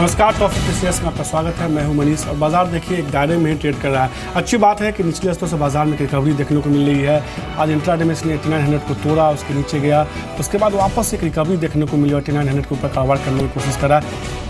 नमस्कार, टॉप 56 में आपका स्वागत है। मैं हूं मनीष और बाजार देखिए एक दायरे में ही ट्रेड कर रहा है। अच्छी बात है कि निचले स्तरों से बाजार में रिकवरी देखने को मिल रही है। आज इंट्राडे में इसने 8900 को तोड़ा, उसके नीचे गया, उसके बाद वापस एक रिकवरी देखने को मिली और 8900 के ऊपर कारोबार करने की कोशिश करा।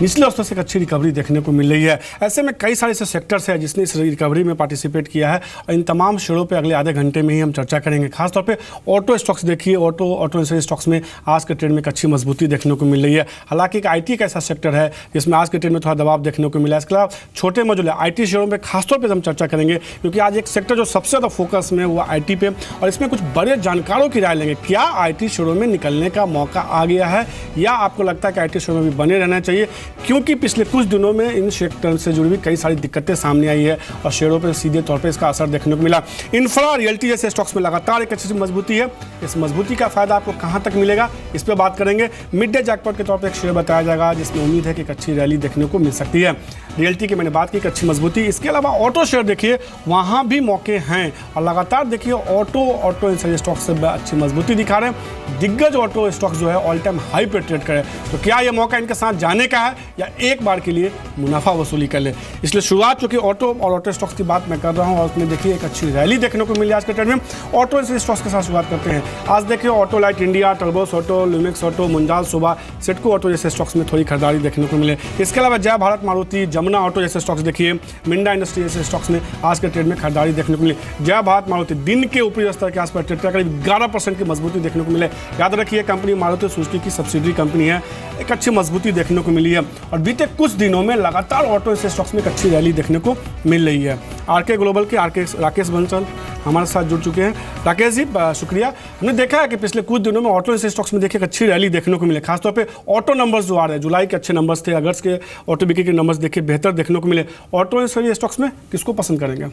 निचले स्तरों से एक अच्छी रिकवरी देखने को मिल रही है। ऐसे में कई सारे ऐसे सेक्टर्स हैं जिसने इस रिकवरी में पार्टिसिपेट किया है और इन तमाम शेयरों पर अगले आधे घंटे में ही हम चर्चा करेंगे। खासतौर पर ऑटो स्टॉक्स देखिए, ऑटो इंश्योरेंस स्टॉक्स में आज के ट्रेड में एक अच्छी मजबूती देखने को मिल रही है। हालांकि एक IT का ऐसा सेक्टर है जिसमें आज के ट्रेड में थोड़ा दबाव देखने को मिला है। इसके अलावा छोटे मौजूद IT शेयरों में खासतौर पे हम चर्चा करेंगे, क्योंकि आज एक सेक्टर जो सबसे ज़्यादा फोकस में हुआ IT पे, और इसमें कुछ बड़े जानकारों की राय लेंगे। क्या IT शेयरों में निकलने का मौका आ गया है या आपको लगता है कि IT शेयरों में भी बने रहना चाहिए, क्योंकि पिछले कुछ दिनों में इन सेक्टर से जुड़ी हुई कई सारी दिक्कतें सामने आई है और शेयरों पर सीधे तौर पर इसका असर देखने को मिला। इंफ्रा रियल्टी जैसे स्टॉक्स में लगातार एक अच्छी मजबूती है। इस मजबूती का फायदा आपको कहाँ तक मिलेगा, इस पर बात करेंगे। मिड डे जैकपॉट के तौर पर एक शेयर बताया जाएगा जिसमें उम्मीद है कि एक अच्छी रैली देखने को मिल सकती है। रियल्टी की मैंने बात की, एक अच्छी मजबूती। इसके अलावा ऑटो शेयर देखिए, वहाँ भी मौके हैं और लगातार देखिए ऑटो इंश्योरेंस स्टॉक से अच्छी मजबूती दिखा रहे हैं। दिग्गज ऑटो स्टॉक्स जो है ऑल टाइम हाई पे ट्रेड करे, तो क्या ये मौका इनके साथ जाने का है या एक बार के लिए मुनाफा वसूली कर ले। इसलिए शुरुआत चूंकि ऑटो और ऑटो स्टॉक्स की बात मैं कर रहा हूँ और उसमें देखिए एक अच्छी रैली देखने को मिली आज के ट्रेड में। ऑटो इंश्योरेंस स्टॉक्स के साथ शुरुआत करते हैं। आज देखिए ऑटो लाइट इंडिया, टर्बोस ऑटो, लुमिक्स ऑटो, मुंजाल सुबह, सिडको ऑटो जैसे स्टॉक्स में थोड़ी खरीदारी देखने को मिले। इसके अलावा जय भारत मारुति, जमुना ऑटो जैसे स्टॉक्स देखिए, मिंडा इंडस्ट्री जैसे स्टॉक्स में आज के ट्रेड में खरीदारी देखने को मिली। जय भारत मारुति दिन के ऊपरी स्तर के आसपास ट्रेड कर करीब 11% की मजबूती देखने को मिले। याद रखिए कंपनी मारुति सुजुकी की सब्सिडरी कंपनी है, एक अच्छी मजबूती देखने को मिली है और बीते कुछ दिनों में लगातार ऑटो स्टॉक्स में एक अच्छी रैली देखने को मिल रही है। आरके ग्लोबल के राकेश बंसल हमारे साथ जुड़ चुके हैं। राकेश जी शुक्रिया। हमने देखा है कि पिछले कुछ दिनों में ऑटो स्टॉक्स में देखिए एक अच्छी रैली देखने को मिले। खासतौर पे ऑटो नंबर्स जो आ रहे हैं, जुलाई के अच्छे नंबर्स थे, अगस्त के ऑटो बिक्री के नंबर्स देखिए बेहतर देखने को मिले। ऑटो स्टॉक्स में किसको पसंद करेंगे?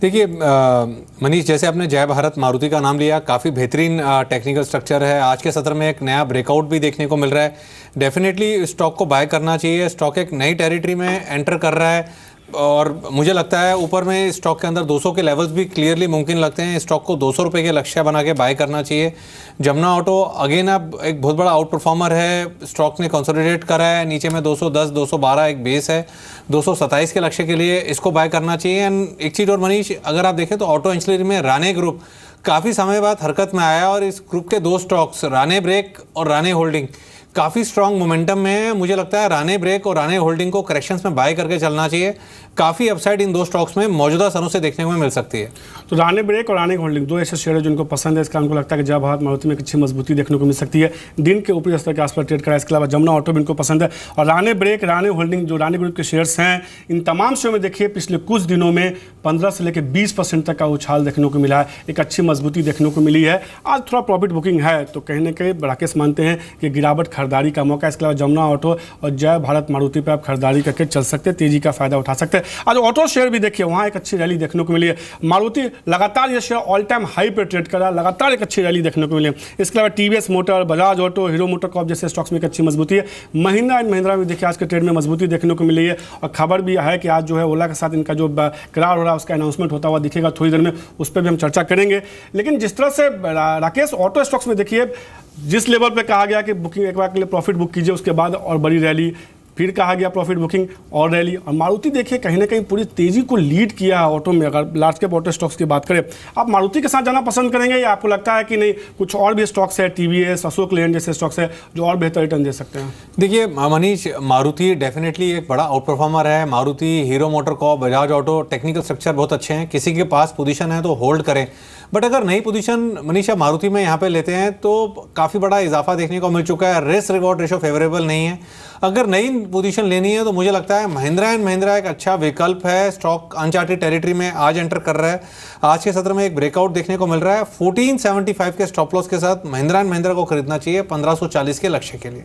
देखिए मनीष, जैसे आपने जय भारत मारुति का नाम लिया, काफ़ी बेहतरीन टेक्निकल स्ट्रक्चर है। आज के सत्र में एक नया ब्रेकआउट भी देखने को मिल रहा है। डेफिनेटली स्टॉक को बाय करना चाहिए। स्टॉक एक नई टेरिटरी में एंटर कर रहा है और मुझे लगता है ऊपर में स्टॉक के अंदर 200 के लेवल्स भी क्लियरली मुमकिन लगते हैं। स्टॉक को 200 रुपये के लक्ष्य बना के बाय करना चाहिए। जमुना ऑटो अगेन अब एक बहुत बड़ा आउट परफॉर्मर है। स्टॉक ने कंसोलिडेट करा है, नीचे में 210 212 एक बेस है, 227 के लक्ष्य के लिए इसको बाय करना चाहिए। एंड एक चीज़ और मनीष, अगर आप देखें तो ऑटो इंश्योरेंस में राणे ग्रुप काफ़ी समय बाद हरकत में आया और इस ग्रुप के दो स्टॉक्स राणे ब्रेक और राणे होल्डिंग काफ़ी स्ट्रॉन्ग मोमेंटम में है। मुझे लगता है राणे ब्रेक और राणे होल्डिंग को करेक्शंस में बाय करके चलना चाहिए। काफ़ी अपसाइड इन दो स्टॉक्स में मौजूदा समय से देखने को मिल सकती है। तो राणे ब्रेक और राणे होल्डिंग दो ऐसे शेयर है जिनको पसंद है। इसका हमको लगता है कि जय भारत मारुति में एक अच्छी मजबूती देखने को मिल सकती है। दिन के ऊपरी स्तर के आसपास ट्रेड करा। इसके अलावा जमुना ऑटो भी इनको पसंद है और राणे ब्रेक, राणे होल्डिंग जो राणे ग्रुप के शेयर्स हैं, इन तमाम शेयर में देखिए पिछले कुछ दिनों में 15 से लेकर 20% तक का उछाल देखने को मिला है। एक अच्छी मजबूती देखने को मिली है। आज थोड़ा प्रॉफिट बुकिंग है, तो कहीं ना कहीं राकेश मानते हैं कि गिरावट खरीदारी का मौका। इसके अलावा जमुना ऑटो और जय भारत मारुति पर आप खरीदारी करके चल सकते हैं, तेजी का फायदा उठा सकते हैं। आज ऑटो शेयर भी देखिए, वहाँ एक अच्छी रैली देखने को मिली है। मारुति लगातार ये शेयर ऑल टाइम हाई पे ट्रेड कर रहा है, लगातार एक अच्छी रैली देखने को मिली है। इसके अलावा TVS motor, Bajaj auto, hero motor Corp जैसे स्टॉक्स में एक अच्छी मजबूती है। महिंद्रा एंड महिंद्रा भी देखिए आज के ट्रेड में मजबूती देखने को मिली है और खबर भी है कि आज जो है ओला के साथ इनका जो करार हो रहा है उसका अनाउंसमेंट होता हुआ दिखेगा थोड़ी देर में, उस पर भी हम चर्चा करेंगे। लेकिन जिस तरह से राकेश ऑटो स्टॉक्स में देखिए जिस लेवल पे कहा गया कि बुकिंग एक बार के लिए प्रॉफिट बुक कीजिए, उसके बाद और बड़ी रैली, फिर कहा गया प्रॉफिट बुकिंग और रैली, और मारुति देखिए कहीं ना कहीं पूरी तेजी को लीड किया है ऑटो में। अगर लार्ज कैप ऑटो स्टॉक्स की बात करें, आप मारुति के साथ जाना पसंद करेंगे या आपको लगता है कि नहीं कुछ और भी स्टॉक्स है, TVS, अशोक लेलैंड जैसे स्टॉक्स है जो और बेहतर रिटर्न दे सकते हैं? देखिए मनीष, मारुति डेफिनेटली एक बड़ा आउट परफॉर्मर है। Maruti, hero motor Corp, Bajaj auto technical structure बहुत अच्छे हैं। किसी के पास पोजीशन है तो होल्ड करें, बट अगर नई पोजीशन मनीषा मारुति में यहाँ पे लेते हैं तो काफ़ी बड़ा इजाफा देखने को मिल चुका है। रिस्क रिवॉर्ड रेशो फेवरेबल नहीं है। अगर नई पोजीशन लेनी है तो मुझे लगता है महिंद्रा एंड महिंद्रा एक अच्छा विकल्प है। स्टॉक अनचार्टेड टेरिटरी में आज एंटर कर रहा है। आज के सत्र में एक ब्रेकआउट देखने को मिल रहा है। 1475 के स्टॉप लॉस के साथ महिंद्रा एंड महिंद्रा को खरीदना चाहिए 1540 के लक्ष्य के लिए।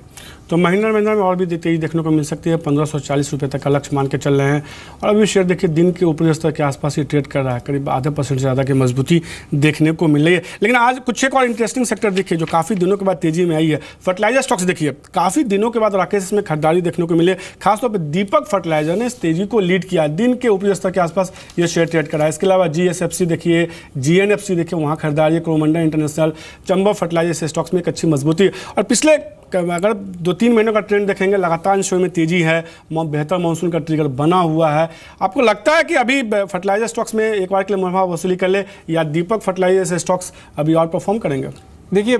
तो महिंद्रा में और भी तेजी देखने को मिल सकती है। 1540 रुपये तक का लक्ष्य मान के चल रहे हैं और अभी शेयर देखिए दिन के ऊपरी स्तर के आसपास ही ट्रेड कर रहा है। करीब आधे % से ज़्यादा की मजबूती देखने को मिल रही है। लेकिन आज कुछ एक और इंटरेस्टिंग सेक्टर देखिए जो काफ़ी दिनों के बाद तेजी में आई है। फर्टिलाइजर स्टॉक्स देखिए, काफ़ी दिनों के बाद राकेश इसमें खरीदारी देखने को मिले। खासतौर पर दीपक फर्टिलाइजर ने इस तेजी को लीड किया। दिन के ऊपरी स्तर के आसपास ये शेयर ट्रेड करा है। इसके अलावा GSFC देखिए, GNFC देखिए, वहाँ खरीदारी, Coromandel international, Chambal fertiliser stocks में एक अच्छी मजबूती। और पिछले अगर 2-3 महीनों का ट्रेंड देखेंगे, लगातार इन शेयर में तेजी है, बेहतर मानसून का ट्रिगर बना हुआ है। आपको लगता है कि अभी फर्टिलाइजर स्टॉक्स में एक बार के लिए मुनाफा वसूली कर ले, या दीपक फर्टिलाइजर से स्टॉक्स अभी और परफॉर्म करेंगे? देखिए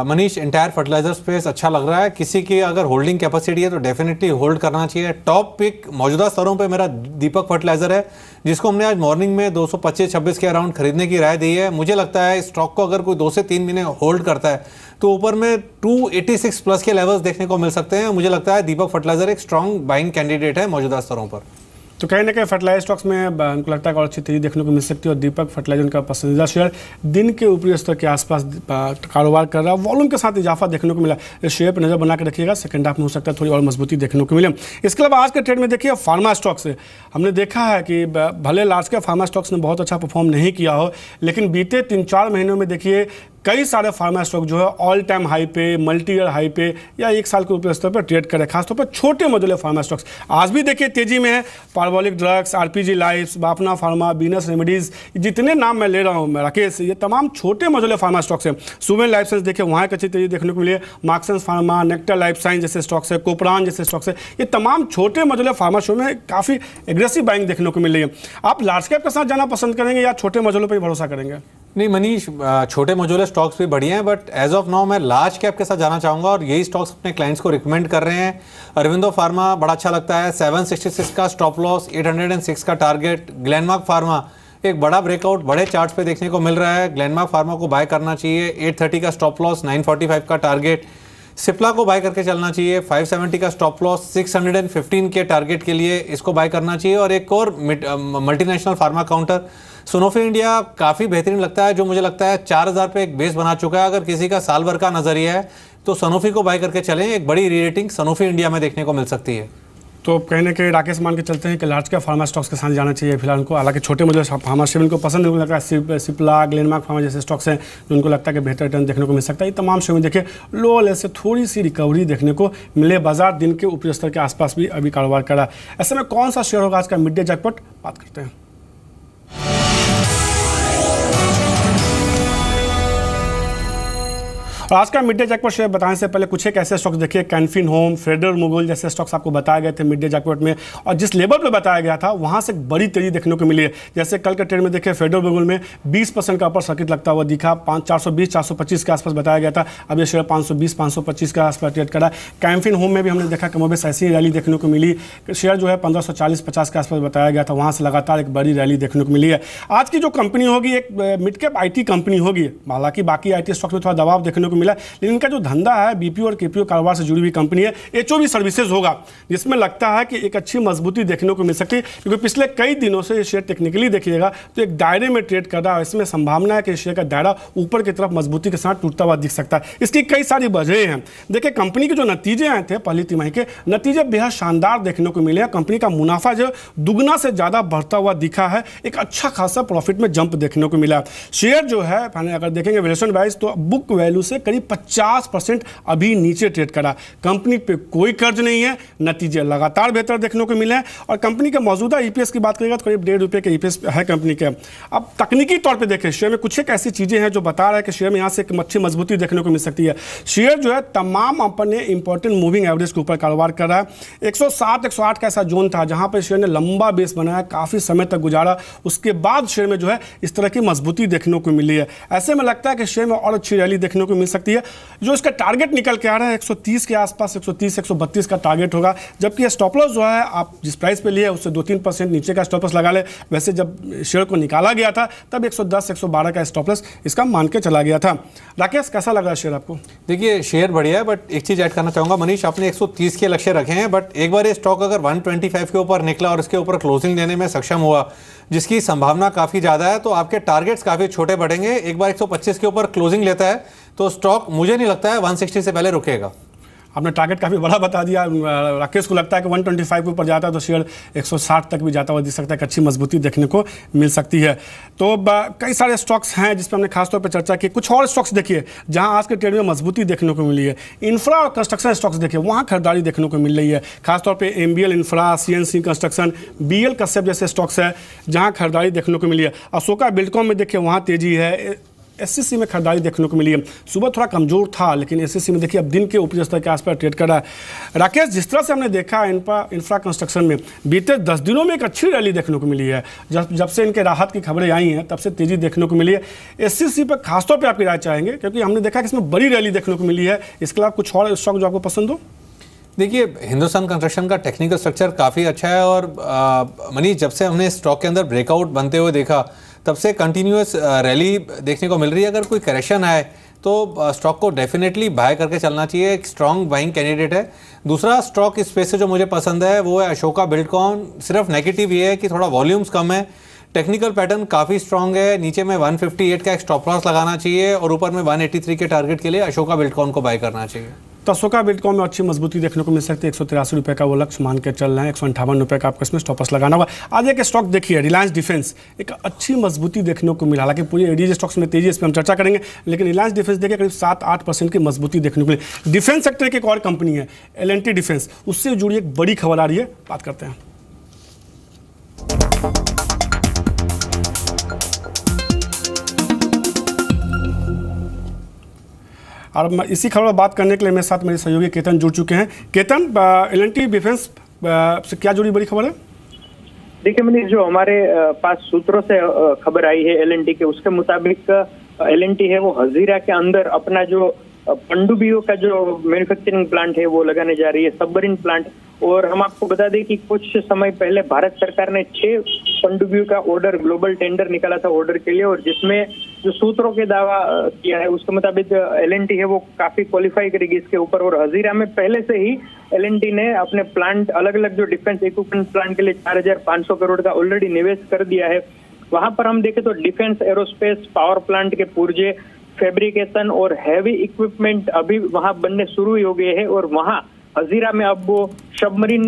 मनीष, इंटायर फर्टिलाइजर स्पेस अच्छा लग रहा है। किसी की अगर होल्डिंग कैपेसिटी है तो डेफिनेटली होल्ड करना चाहिए। टॉप पिक मौजूदा स्तरों पे मेरा दीपक फर्टिलाइजर है, जिसको हमने आज मॉर्निंग में 225-26 के अराउंड खरीदने की राय दी है। मुझे लगता है स्टॉक को अगर कोई 2 से 3 महीने होल्ड करता है तो ऊपर में 286 प्लस के लेवल्स देखने को मिल सकते हैं। मुझे लगता है दीपक फर्टिलाइजर एक स्ट्रॉन्ग बाइंग कैंडिडेट है मौजूदा स्तरों पर। तो कहीं ना कहीं फर्टिलाइजर स्टॉक्स में उनको लगता है कि और अच्छी तेजी देखने को मिल सकती है, और दीपक फर्टिलाइजर उनका पसंदीदा शेयर दिन के ऊपरी स्तर के आसपास कारोबार कर रहा है, वॉल्यूम के साथ इजाफा देखने को मिला। इस शेयर पर नजर बना के रखिएगा, सेकंड हाफ में हो सकता है थोड़ी और मजबूती देखने को मिले। इसके अलावा आज के ट्रेड में देखिए फार्मा स्टॉक्स है, हमने देखा है कि भले लार्ज के फार्मा स्टॉक्स ने बहुत अच्छा परफॉर्म नहीं किया हो, लेकिन बीते 3-4 महीनों में देखिए कई सारे फार्मा स्टॉक जो है ऑल टाइम हाई पे, मल्टी ईयर हाई पे या 1 साल के ऊपर स्तर पर ट्रेड करे, खासतौर पर छोटे मॉड्यूलर फार्मा स्टॉक्स आज भी देखिए तेजी में है। Parabolic drugs, RPG lifes, Bafna pharma, Venus remedies, जितने नाम मैं ले रहा हूँ राकेश, ये तमाम छोटे मॉड्यूलर फार्मा स्टॉक्स हैं। सुवेन लाइफ साइंस देखिए वहाँ एक अच्छी तेजी देखने को मिली है। Marksans pharma, nectar life science जैसे स्टॉक्स है, कोपरान जैसे स्टॉक्स है, ये तमाम छोटे मॉड्यूलर फार्मा शो में काफ़ी एग्रेसिव बाइंग देखने को मिल रही है। आप लार्ज कैप के साथ जाना पसंद करेंगे या छोटे मॉड्यूलर पर ही भरोसा करेंगे? नहीं मनीष, छोटे मॉड्यूलर स्टॉक्स भी बढ़िया हैं, बट एज ऑफ नाउ मैं लार्ज कैप के साथ जाना चाहूँगा और यही स्टॉक्स अपने क्लाइंट्स को रिकमेंड कर रहे हैं। अरविंदो फार्मा बड़ा अच्छा लगता है, 766 का स्टॉप लॉस, 806 का टारगेट। ग्लेनमार्क फार्मा एक बड़ा ब्रेकआउट बड़े चार्ट्स पे देखने को मिल रहा है, ग्लेनमार्क फार्मा को बाय करना चाहिए। 830 का स्टॉप लॉस, 945 का टारगेट। सिप्ला को बाय करके चलना चाहिए, 570 का स्टॉप लॉस, 615 के टारगेट के लिए इसको बाय करना चाहिए। और एक और मल्टीनेशनल फार्मा काउंटर सोनोफी इंडिया काफ़ी बेहतरीन लगता है, जो मुझे लगता है 4000 पे एक बेस बना चुका है। अगर किसी का साल भर का नजरिया है तो सनोफी को बाय करके चलें, एक बड़ी री रेटिंग सनोफी इंडिया में देखने को मिल सकती है। तो कहीं ना कहीं राकेश मान के चलते हैं कि लार्ज कैप फार्मा स्टॉक्स के साथ जाना चाहिए फिलहाल उनको, हालांकि छोटे मुझे फार्मा शेयर उनको पसंद है, उनको लगता है सिप्ला, ग्लेनमार्क फार्मा जैसे स्टॉक्स हैं जो उनको लगता है कि बेहतर रिटर्न देखने को मिल सकता है। ये तमाम शेयर में देखिए लो लेवल से थोड़ी सी रिकवरी देखने को मिले, बाजार दिन के ऊपरी स्तर के आसपास भी अभी कारोबार कर रहा है। ऐसे में कौन सा शेयर होगा आज का मिड डे जैकपॉट, बात करते हैं। और आज का मिड डे जैकपॉट शेयर बताने से पहले कुछ एक ऐसे स्टॉक्स देखिए, कैनफिन होम, फेडरल मुगल जैसे स्टॉक्स आपको बताए गए थे मिड डे जैकपॉट में, और जिस लेवल पे बताया गया था वहां से बड़ी तेजी देखने को मिली है। जैसे कल के ट्रेड में देखिए फेडरल मुगल में 20% का अपर सर्किट लगता हुआ दिखा, 420-425 के आसपास बताया गया था, अब ये शेयर 520-525 के आसपास ट्रेड करा। कैनफिन होम में भी हमने देखा कि मोबेस ऐसी रैली देखने को मिली, शेयर जो है 1540-50 के आसपास बताया गया था, वहाँ से लगातार एक बड़ी रैली देखने को मिली है। आज की जो कंपनी होगी एक मिड कैप IT कंपनी होगी, हालांकि बाकी IT स्टॉक्स में थोड़ा दबाव देखने को मिला, लेकिन इनका जो धंधा है BPO और KPO कारोबार से जुड़ी हुई कंपनी है। HOB सर्विसेज होगा, जिसमें लगता है कि एक अच्छी मजबूती देखने को मिल सकती है, क्योंकि पिछले कई दिनों से ये शेयर टेक्निकली देखिएगा तो एक दायरे में ट्रेड कर रहा है। इसमें संभावना है कि शेयर का दायरा ऊपर की तरफ मजबूती के साथ टूटता हुआ दिख सकता है। इसकी कई सारी वजह हैं। देखिए कंपनी के जो नतीजे आए थे पहली तिमाही के, नतीजे बेहद शानदार देखने को मिले हैं। कंपनी का मुनाफा जो दुगना से ज़्यादा बढ़ता हुआ दिखा है, एक अच्छा खासा प्रॉफिट में जंप देखने को मिला। शेयर जो है अगर देखेंगे वैल्यूएशन वाइज तो बुक वैल्यू से करीब 50% अभी नीचे ट्रेड करा। कंपनी पे कोई कर्ज नहीं है, नतीजे लगातार बेहतर देखने को मिले हैं, और कंपनी के मौजूदा EPS की बात करेगा तो करीब ₹1.5 के EPS है कंपनी के। अब तकनीकी तौर पे देखें शेयर में कुछ एक ऐसी चीज़ें हैं जो बता रहा है कि शेयर में यहाँ से एक अच्छी मजबूती देखने को मिल सकती है। शेयर जो है तमाम अपने इंपॉर्टेंट मूविंग एवरेज के ऊपर कारोबार कर रहा है। 107-108 का ऐसा जोन था जहाँ पर शेयर ने लंबा बेस बनाया, काफ़ी समय तक गुजारा, उसके बाद शेयर में जो है इस तरह की मजबूती देखने को मिली है। ऐसे में लगता है कि शेयर में और अच्छी रैली देखने को मिल सकती है। जो इसका टारगेट निकल के आ रहा है 130 के आसपास, 130-132 का टारगेट होगा, जबकि स्टॉप लॉस जो है आप जिस प्राइस पे लिए उससे 2-3% नीचे का स्टॉप लॉस लगा ले। वैसे जब शेयर को निकाला गया था तब 110-112 का स्टॉप लॉस इसका मान के चला गया था। राकेश कैसा लग रहा है शेयर आपको? देखिए शेयर बढ़िया है, बट एक चीज़ ऐड करना चाहूँगा मनीष, आपने 130 के लक्ष्य रखे हैं, बट एक बार ये स्टॉक अगर 125 के ऊपर निकला और इसके ऊपर क्लोजिंग देने में सक्षम हुआ, जिसकी संभावना काफ़ी ज़्यादा है, तो आपके टारगेट्स काफ़ी छोटे बढ़ेंगे। एक बार 125 के ऊपर क्लोजिंग लेता है तो स्टॉक मुझे नहीं लगता है 160 से पहले रुकेगा। आपने टारगेट काफ़ी बड़ा बता दिया। राकेश को लगता है कि 125 के ऊपर जाता है तो शेयर 160 तक भी जाता हुआ दिख सकता है, अच्छी मजबूती देखने को मिल सकती है। तो कई सारे स्टॉक्स हैं जिस पर हमने खासतौर पर चर्चा की। कुछ और स्टॉक्स देखिए जहां आज के ट्रेड में मजबूती देखने को मिली है। इंफ्रा और कंस्ट्रक्शन स्टॉक्स देखिए, वहाँ खरीदारी देखने को मिल रही है, खासतौर पर MBL infra, CNC construction, BL Kashyap जैसे स्टॉक्स है जहाँ खरीदारी देखने को मिली है। अशोका बिल्डकॉन में देखिए वहाँ तेजी है। एससीसी में खरीदारी देखने को मिली है। सुबह थोड़ा कमजोर था, लेकिन एससीसी में देखिए अब दिन के ऊपरी स्तर के आसपास ट्रेड कर रहा है। राकेश, जिस तरह से हमने देखा इंफ्रा कंस्ट्रक्शन में बीते 10 दिनों में एक अच्छी रैली देखने को मिली है। जब से इनके राहत की खबरें आई हैं तब से तेजी देखने को मिली है। एससीसी पर खासतौर पर आपकी राय चाहेंगे, क्योंकि हमने देखा कि इसमें बड़ी रैली देखने को मिली है। इसके अलावा कुछ और स्टॉक जो आपको पसंद हो? देखिए, हिंदुस्तान कंस्ट्रक्शन का टेक्निकल स्ट्रक्चर काफ़ी अच्छा है और मनीष, जब से हमने स्टॉक के अंदर ब्रेकआउट बनते हुए देखा तब से कंटिन्यूअस रैली देखने को मिल रही है। अगर कोई करेक्शन आए तो स्टॉक को डेफिनेटली बाय करके चलना चाहिए, एक स्ट्रॉन्ग बाइंग कैंडिडेट है। दूसरा स्टॉक इस स्पेस से जो मुझे पसंद है वो है अशोका बिल्डकॉन। सिर्फ नेगेटिव ये है कि थोड़ा वॉल्यूम्स कम है, टेक्निकल पैटर्न काफ़ी स्ट्रॉन्ग है। नीचे में 158 का एक स्टॉप लॉस लगाना चाहिए और ऊपर में 183 के टारगेट के लिए अशोका बिल्डकॉन को बाय करना चाहिए। तो अशोका बिल्डकॉन में अच्छी मजबूती देखने को मिल सकती है। 183 रुपये का वो लक्ष्य मान के चल रहे हैं। 158 रुपये का आपको इसमें स्टॉप लॉस लगाना होगा। आज एक स्टॉक देखिए, रिलायंस डिफेंस, एक अच्छी मजबूती देखने को मिला। हालांकि पूरी एडीज स्टॉक्स में तेजी, इस पर हम चर्चा करेंगे, लेकिन रिलायंस डिफेंस देखिए करीब 7-8% की मजबूती देखने को मिली। डिफेंस सेक्टर की एक और कंपनी है L&T डिफेंस, उससे जुड़ी एक बड़ी खबर आ रही है, बात करते हैं। और इसी खबर पर बात करने के लिए मेरे साथ मेरे सहयोगी केतन जुड़ चुके हैं। केतन, L&T डिफेंस से क्या जुड़ी बड़ी खबर है? देखिए मनीष, जो हमारे पास सूत्रों से खबर आई है L&T के, उसके मुताबिक L&T है वो हजीरा के अंदर अपना जो पनडुब्बियों का जो मैन्युफैक्चरिंग प्लांट है वो लगाने जा रही है, सबमरीन प्लांट। और हम आपको बता दें कि कुछ समय पहले भारत सरकार ने 6 पनडुब्बियों का ऑर्डर, ग्लोबल टेंडर निकाला था ऑर्डर के लिए, और जिसमें जो सूत्रों के दावा किया है उसके मुताबिक L&T है वो काफी क्वालिफाई करेगी इसके ऊपर। और हजीरा में पहले से ही L&T ने अपने प्लांट, अलग अलग जो डिफेंस इक्विपमेंट प्लांट के लिए 4500 करोड़ का ऑलरेडी निवेश कर दिया है। वहां पर हम देखें तो डिफेंस, एरोस्पेस, पावर प्लांट के पुर्जे, फैब्रिकेशन और हैवी इक्विपमेंट अभी वहां बनने शुरू हो गए हैं। और वहां हजीरा में अब वो सबमरीन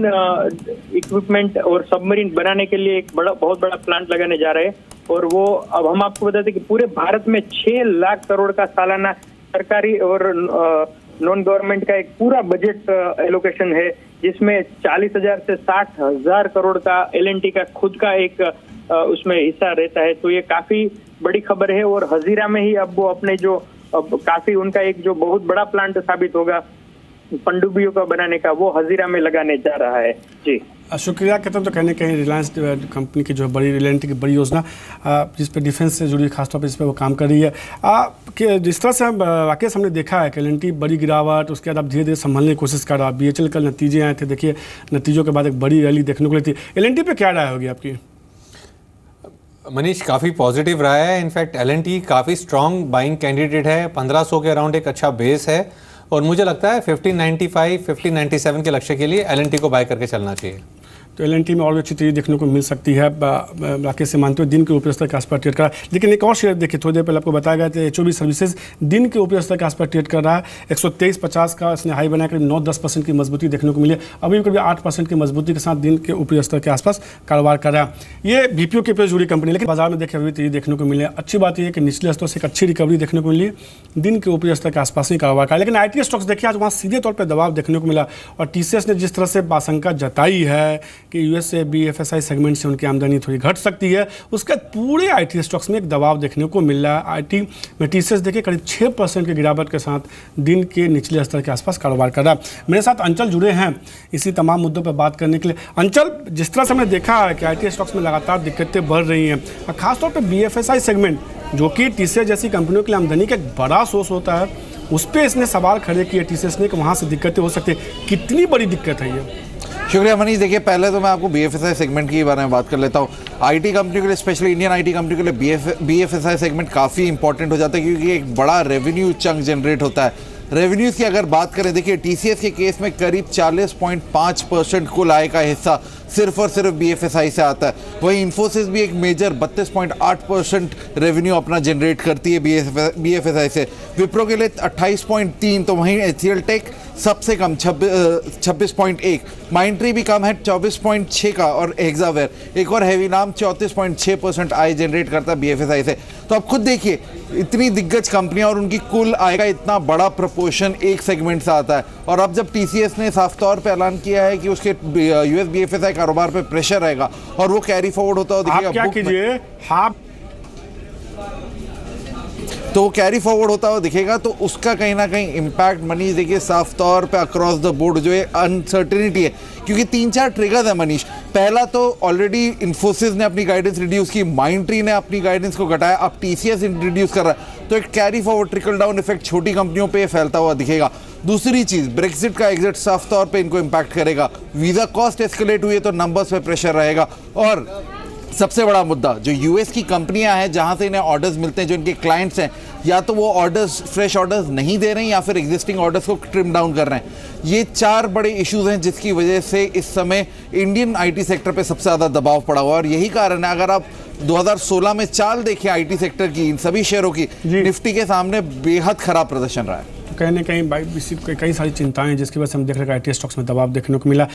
इक्विपमेंट और सबमरीन बनाने के लिए एक बहुत बड़ा प्लांट लगाने जा रहे हैं। और वो अब हम आपको बताते हैं कि पूरे भारत में 6 लाख करोड़ का सालाना सरकारी और नॉन गवर्नमेंट का एक पूरा बजट एलोकेशन है, जिसमें 40,000 से 60,000 करोड़ का L&T का खुद का एक उसमें हिस्सा रहता है। तो ये काफी बड़ी खबर है। और हजीरा में ही अब वो अपने जो काफी उनका एक जो बहुत बड़ा प्लांट साबित होगा पनडुब्बियों का बनाने का, वो हजीरा में लगाने जा रहा है। जी शुक्रिया केतन। तो कहने कहीं रिलायंस कंपनी की जो बड़ी L&T की बड़ी योजना जिस पे डिफेंस से जुड़ी खासतौर पर इस पर वो काम कर रही है कि जिस तरह से राकेश हमने देखा है कि L&T बड़ी गिरावट, उसके बाद अब धीरे धीरे संभलने की कोशिश कर रहा। BHEL कल नतीजे आए थे, देखिए नतीजों के बाद एक बड़ी रैली देखने को मिली थी। L&T पे क्या राय होगी आपकी? मनीष, काफ़ी पॉजिटिव रहा है। इनफैक्ट L&T काफ़ी स्ट्रॉन्ग बाइंग कैंडिडेट है। 1500 के अराउंड एक अच्छा बेस है और मुझे लगता है 1595, 1597 के लक्ष्य के लिए L&T को बाय करके चलना चाहिए। तो L&T में और भी अच्छी तेजी देखने को मिल सकती है। राकेश से मानते हुए दिन के ऊपरी स्तर के आसपास ट्रेड कर रहा है। लेकिन एक और शेयर देखिए, थोड़ी देर पहले आपको बताया गया था HOB सर्विसेज दिन के ऊपरी स्तर के आसपास ट्रेड कर रहा है। 123.50 का इसने हाई बनाया, करीब 9-10% की मजबूती देखने को मिली है। अभी भी करीब 8% की मजबूती के साथ दिन के ऊपरी स्तर के आसपास कारोबार कर रहा है। ये BPO के पे जुड़ी कंपनी, लेकिन बाजार में देखिए अभी तेजी देखने को मिली है। अच्छी बात यह है कि निचले स्तरों से एक अच्छी रिकवरी देखने को मिली है, दिन के ऊपरी स्तर के आसपास ही कारोबार कर। लेकिन IT स्टॉक्स देखिए आज वहाँ सीधे तौर पर दबाव देखने को मिला। और TCS ने जिस तरह से आशंका जताई है कि USA BFSI सेगमेंट से उनकी आमदनी थोड़ी घट सकती है, उसके पूरे IT स्टॉक्स में एक दबाव देखने को मिल रहा है। IT में TCS देखिए करीब 6% की गिरावट के साथ दिन के निचले स्तर के आसपास कारोबार कर रहा है। मेरे साथ अंचल जुड़े हैं इसी तमाम मुद्दों पर बात करने के लिए। अंचल, जिस तरह से हमने देखा है कि IT स्टॉक्स में लगातार दिक्कतें बढ़ रही हैं, और खासतौर पर BFSI सेगमेंट जो कि TCS जैसी कंपनियों के लिए आमदनी का एक बड़ा सोर्स होता है, उस पर इसने सवाल खड़े किए TCS ने कि वहाँ से दिक्कतें हो सकती है। कितनी बड़ी दिक्कत है ये? शुक्रिया मनीष। देखिए, पहले तो मैं आपको BFSI सेगमेंट के बारे में बात कर लेता हूँ। IT कंपनी के लिए, स्पेशली इंडियन IT कंपनी के लिए BFSI सेगमेंट काफ़ी इंपॉर्टेंट हो जाता है, क्योंकि एक बड़ा रेवेन्यू चंक जनरेट होता है। रेवेन्यूज़ की अगर बात करें, देखिए TCS के केस में करीब 40.5% कुल आय का हिस्सा सिर्फ और सिर्फ BFSI से आता है। वहीं इन्फोसिस भी एक मेजर 32.8% रेवेन्यू अपना जनरेट करती है BFSI से। विप्रो के लिए 28.3, तो वहीं HCL टेक सबसे कम 26.1, माइंडट्री भी कम है 24.6 का, और हेक्सावेयर एक और हैवी नाम 34.6% आय जनरेट करता है BFSI से। तो आप खुद देखिए, इतनी दिग्गज कंपनियां और उनकी कुल आय का इतना बड़ा प्रोपोर्शन एक सेगमेंट से आता है। और अब जब TCS ने साफ तौर पे ऐलान किया है कि उसके US BFSI कारोबार पे प्रेशर रहेगा और वो कैरी फॉरवर्ड होता है, आप क्या कीजिए, तो वो कैरी फॉरवर्ड होता हुआ दिखेगा, तो उसका कहीं ना कहीं इम्पैक्ट मनीष देखिए साफ तौर पे अक्रॉस द बोर्ड जो है अनसर्टेनिटी है, क्योंकि 3-4 ट्रिगर्स है मनीष। पहला तो ऑलरेडी इन्फोसिस ने अपनी गाइडेंस रिड्यूस की, माइंडट्री ने अपनी गाइडेंस को घटाया, अब टीसीएस इंट्रोड्यूस कर रहा है, तो एक carry forward trickle down effect छोटी कंपनियों पे फैलता हुआ दिखेगा। दूसरी चीज, ब्रेक्सिट का एग्जिट साफ तौर पे इनको इम्पैक्ट करेगा, वीजा कॉस्ट एस्केलेट हुई है तो नंबर्स पे प्रेशर रहेगा, और सबसे बड़ा मुद्दा जो यूएस की कंपनियां हैं जहां से इन्हें ऑर्डर्स मिलते हैं, जो इनके क्लाइंट्स हैं, या तो वो ऑर्डर्स फ्रेश ऑर्डर्स नहीं दे रहे हैं या फिर एग्जिस्टिंग ऑर्डर्स को ट्रिम डाउन कर रहे हैं। ये 4 बड़े इश्यूज हैं जिसकी वजह से इस समय इंडियन आईटी सेक्टर पे सबसे ज़्यादा दबाव पड़ा हुआ है, और यही कारण है अगर आप 2016 में चाल देखें आईटी सेक्टर की, इन सभी शेयरों की, निफ्टी के सामने बेहद खराब प्रदर्शन रहा है। तो कहीं ना कहीं कई सारी चिंताएं जिसकी वजह से हम देख रहे हैं आईटी स्टॉक्स में दबाव देखने को मिला।